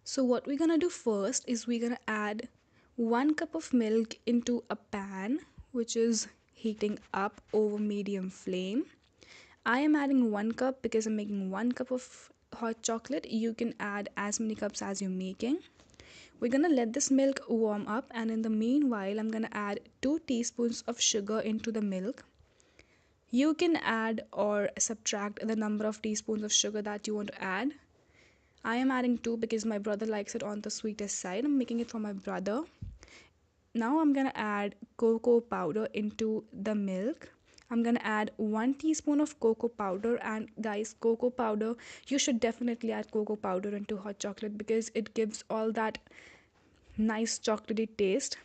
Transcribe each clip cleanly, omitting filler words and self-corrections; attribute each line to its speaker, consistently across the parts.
Speaker 1: So what we're gonna do first is we're gonna add 1 cup of milk into a pan which is heating up over medium flame. I am adding 1 cup because I'm making 1 cup of hot chocolate. You can add as many cups as you're making. We're gonna let this milk warm up, and in the meanwhile, I'm gonna add 2 teaspoons of sugar into the milk. You can add or subtract the number of teaspoons of sugar that you want to add. I am adding 2 because my brother likes it on the sweetest side. I'm making it for my brother. Now I'm gonna add cocoa powder into the milk. I'm gonna add 1 teaspoon of cocoa powder, and guys, cocoa powder, you should definitely add cocoa powder into hot chocolate because it gives all that nice chocolatey taste.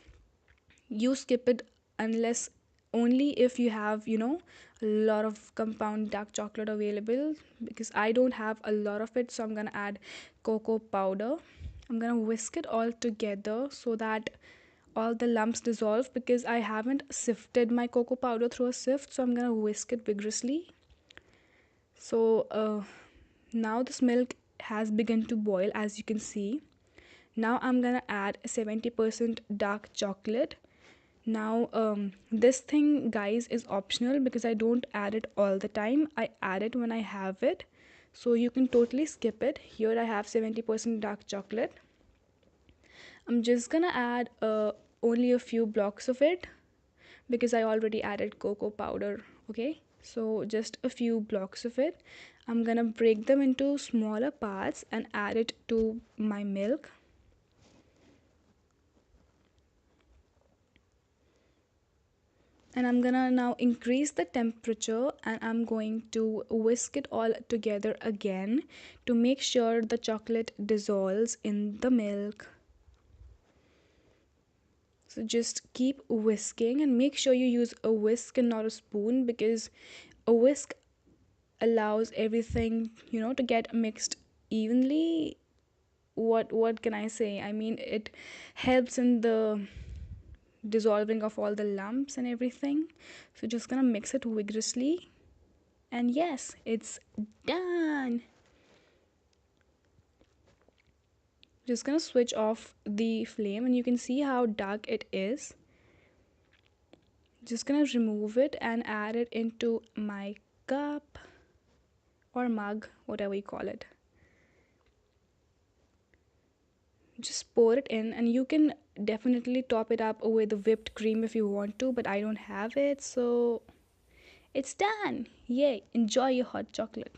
Speaker 1: You skip it unless only if you have, a lot of compound dark chocolate available, because I don't have a lot of it, so I'm gonna add cocoa powder. I'm gonna whisk it all together so that all the lumps dissolve, because I haven't sifted my cocoa powder through a sift, so I'm gonna whisk it vigorously. So now this milk has begun to boil, as you can see. Now I'm gonna add 70% dark chocolate. Now this thing, guys, is optional because I don't add it all the time. I add it when I have it, so you can totally skip it. Here I have 70% dark chocolate. I'm just gonna add only a few blocks of it because I already added cocoa powder. Okay, so just a few blocks of it. I'm gonna break them into smaller parts and add it to my milk. And I'm gonna now increase the temperature, and I'm going to whisk it all together again to make sure the chocolate dissolves in the milk. So just keep whisking and make sure you use a whisk and not a spoon, because a whisk allows everything, to get mixed evenly. What can I say? I mean, it helps in the dissolving of all the lumps and everything. So just gonna mix it vigorously, and yes, it's done. Just gonna switch off the flame, and you can see how dark it is. Just gonna remove it and add it into my cup or mug, whatever you call it. Just pour it in, and you can definitely top it up with whipped cream if you want to, but I don't have it, so it's done. Yay, enjoy your hot chocolate.